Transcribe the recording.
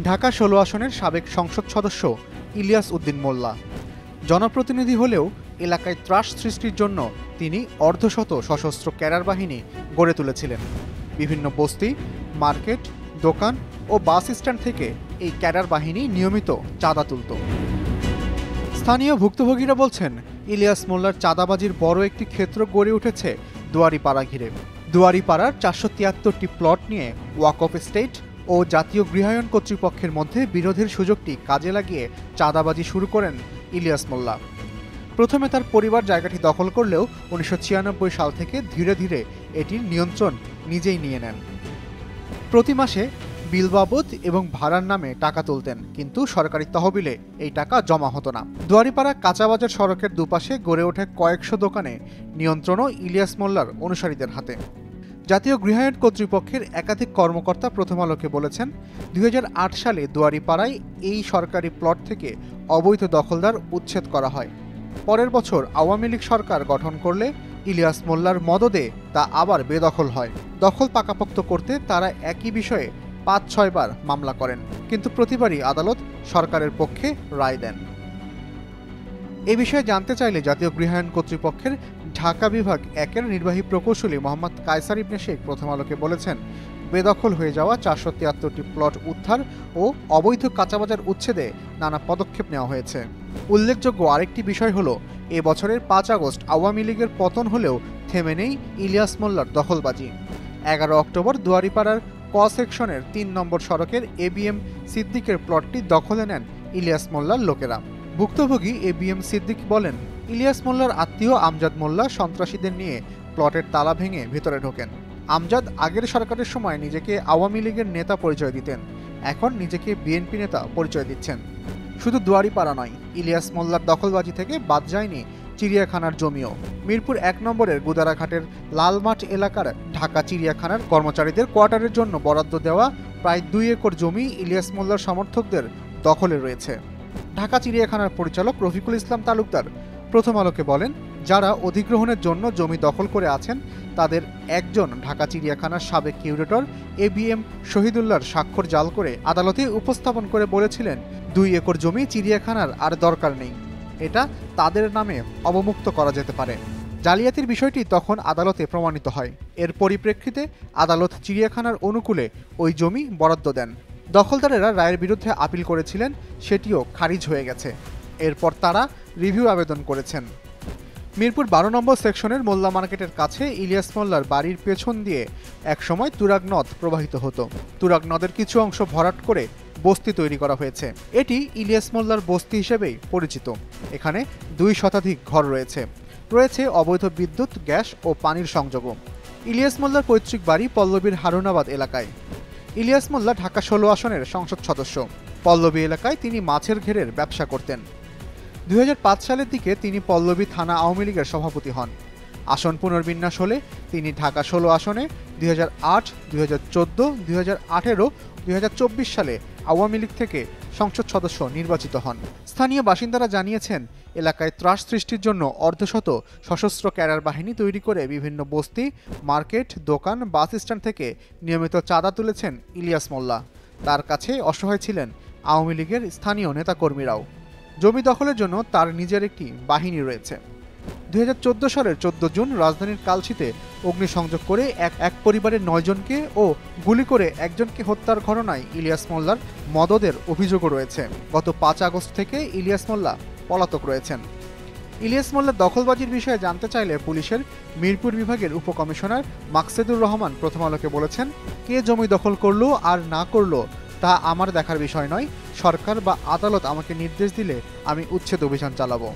ঢাকা ১৬ আসনের সাবেক সংসদ সদস্য ইলিয়াস উদ্দিন মোল্লা জনপ্রতিনিধি হলেও এলাকায় ত্রাস সৃষ্টির জন্য তিনি অর্ধশত সশস্ত্র ক্যাডার বাহিনী গড়ে তুলেছিলেন। বিভিন্ন বস্তি, মার্কেট, দোকান ও বাস স্ট্যান্ড থেকে এই ক্যাডার বাহিনী নিয়মিত চাঁদা তুলত। স্থানীয় ভুক্তভোগীরা বলছেন, ইলিয়াস মোল্লার চাঁদাবাজির বড় একটি ক্ষেত্র গড়ে উঠেছে দুয়ারীপাড়া ঘিরে। দুয়ারীপাড়ার ৪৭৩টি প্লট নিয়ে ওয়াকফ এস্টেট ও জাতীয় গৃহায়ণ কর্তৃপক্ষের মধ্যে বিরোধের সুযোগটি কাজে লাগিয়ে চাঁদাবাজি শুরু করেন ইলিয়াস মোল্লা। প্রথমে তার পরিবার জায়গাটি দখল করলেও ১৯৯৬ সাল থেকে ধীরে ধীরে এটির নিয়ন্ত্রণ নিজেই নিয়ে নেন। প্রতি মাসে বিল বাবদ এবং ভাড়ার নামে টাকা তুলতেন, কিন্তু সরকারি তহবিলে এই টাকা জমা হতো না। দুয়ারীপাড়া কাঁচাবাজার সড়কের দুপাশে গড়ে ওঠে কয়েকশো দোকানে নিয়ন্ত্রণও ইলিয়াস মোল্লার অনুসারীদের হাতে। জাতীয় গৃহায়ণ কর্তৃপক্ষের একাধিক কর্মকর্তা প্রথম আলোকে বলেছেন, ২০০৮ সালে দুয়ারীপাড়ায় এই সরকারি প্লট থেকে অবৈধ দখলদার উচ্ছেদ করা হয়। পরের বছর আওয়ামী লীগ সরকার গঠন করলে ইলিয়াস মোল্লার মদদে তা আবার বেদখল হয়। দখল পাকাপোক্ত করতে তারা একই বিষয়ে ৫-৬ বার মামলা করেন, কিন্তু প্রতিবারই আদালত সরকারের পক্ষে রায় দেন। এ বিষয়ে জানতে চাইলে জাতীয় গৃহায়ণ কর্তৃপক্ষের ঢাকা বিভাগ ১-এর নির্বাহী প্রকৌশলী মোহাম্মদ কায়সার ইবনে শেখ প্রথম আলোকে বলেছেন, বেদখল হয়ে যাওয়া ৪৭৩টি প্লট উদ্ধার ও অবৈধ কাঁচাবাজার উচ্ছেদে নানা পদক্ষেপ নেওয়া হয়েছে। উল্লেখযোগ্য আরেকটি বিষয় হল, এ বছরের ৫ আগস্ট আওয়ামী লীগের পতন হলেও থেমে নেই ইলিয়াস মোল্লার দখলবাজি। ১১ অক্টোবর দুয়ারীপাড়ার ক সেকশনের ৩ নম্বর সড়কের ABM সিদ্দিকের প্লটটি দখলে নেন ইলিয়াস মোল্লার লোকেরা। ভুক্তভোগী ABM সিদ্দিক বলেন, ইলিয়াস মোল্লার আত্মীয় আমজাদ মোল্লা সন্ত্রাসীদের নিয়ে প্লটের তালা ভেঙে ভেতরে ঢোকেন। আমজাদ আগের সরকারের সময় নিজেকে আওয়ামী লীগের নেতা পরিচয় দিতেন, এখন নিজেকে বিএনপি নেতা পরিচয় দিচ্ছেন। শুধু দুয়ারীপাড়া নয়, ইলিয়াস মোল্লার দখলবাজি থেকে বাদ যায়নি চিড়িয়াখানার জমিও। মিরপুর ১ নম্বরের গুদারাঘাটের লালমাঠ এলাকার ঢাকা চিড়িয়াখানার কর্মচারীদের কোয়ার্টারের জন্য বরাদ্দ দেওয়া প্রায় ২ একর জমি ইলিয়াস মোল্লার সমর্থকদের দখলে রয়েছে। ঢাকা চিড়িয়াখানার পরিচালক রফিকুল ইসলাম তালুকদার প্রথম আলোকে বলেন, যারা অধিগ্রহণের জন্য জমি দখল করে আছেন তাদের একজন ঢাকা চিড়িয়াখানার সাবেক কিউরেটর ABM শহীদুল্লাহর স্বাক্ষর জাল করে আদালতে উপস্থাপন করে বলেছিলেন, ২ একর জমি চিড়িয়াখানার আর দরকার নেই, এটা তাদের নামে অবমুক্ত করা যেতে পারে। জালিয়াতির বিষয়টি তখন আদালতে প্রমাণিত হয়। এর পরিপ্রেক্ষিতে আদালত চিড়িয়াখানার অনুকূলে ওই জমি বরাদ্দ দেন। দখলদারেরা রায়ের বিরুদ্ধে আপিল করেছিলেন, সেটিও খারিজ হয়ে গেছে। এরপর তারা রিভিউ আবেদন করেছেন। মিরপুর ১২ নম্বর সেকশনের মোল্লা মার্কেটের কাছে ইলিয়াস মোল্লার বাড়ির পেছন দিয়ে একসময় তুরাগ নদ প্রবাহিত হতো। তুরাগ নদের কিছু অংশ ভরাট করে বস্তি তৈরি করা হয়েছে। এটি ইলিয়াস মোল্লার বস্তি হিসেবেই পরিচিত। এখানে ২ শতাধিক ঘর রয়েছে অবৈধ বিদ্যুৎ, গ্যাস ও পানির সংযোগও। ইলিয়াস মোল্লার পৈতৃক বাড়ি পল্লবীর হারুনাবাদ এলাকায়। ইলিয়াস মোল্লা ঢাকা ১৬ আসনের সংসদ সদস্য। পল্লবী এলাকায় তিনি মাছের ঘেরের ব্যবসা করতেন। ২০০৫ সালের দিকে তিনি পল্লবী থানা আওয়ামী লীগের সভাপতি হন। আসন পুনর্বিন্যাস হলে তিনি ঢাকা ১৬ আসনে ২০০৮, ২০১৪, ২০১৮, ২০২৪ সালে আওয়ামী লীগ থেকে সংসদ সদস্য নির্বাচিত হন। স্থানীয় বাসিন্দারা জানিয়েছেন, এলাকায় ত্রাস সৃষ্টির জন্য অর্ধশত সশস্ত্র ক্যাডার বাহিনী তৈরি করে বিভিন্ন বস্তি, মার্কেট, দোকান, বাস স্ট্যান্ড থেকে নিয়মিত চাঁদা তুলেছেন ইলিয়াস মোল্লা। তার কাছে অসহায় ছিলেন আওয়ামী লীগের স্থানীয় নেতাকর্মীরাও। জমি দখলের জন্য তার নিজের একটি বাহিনী রয়েছে। ২০১৪ সালের ১৪ জুন রাজধানীর কালশীতে অগ্নিসংযোগ করে এক পরিবারের ৯ জনকে ও গুলি করে একজনকে হত্যার ঘটনায় ইলিয়াস মোল্লার মদদের অভিযোগও রয়েছে। গত ৫ আগস্ট থেকে ইলিয়াস মোল্লা পলাতক রয়েছেন। ইলিয়াস মোল্লার দখলবাজির বিষয়ে জানতে চাইলে পুলিশের মিরপুর বিভাগের উপকমিশনার মাকসেদুর রহমান প্রথম আলোকে বলেছেন, কে জমি দখল করলো আর না করলো তা আমার দেখার বিষয় নয়। সরকার বা আদালত আমাকে নির্দেশ দিলে আমি উচ্ছেদ অভিযান চালাবো।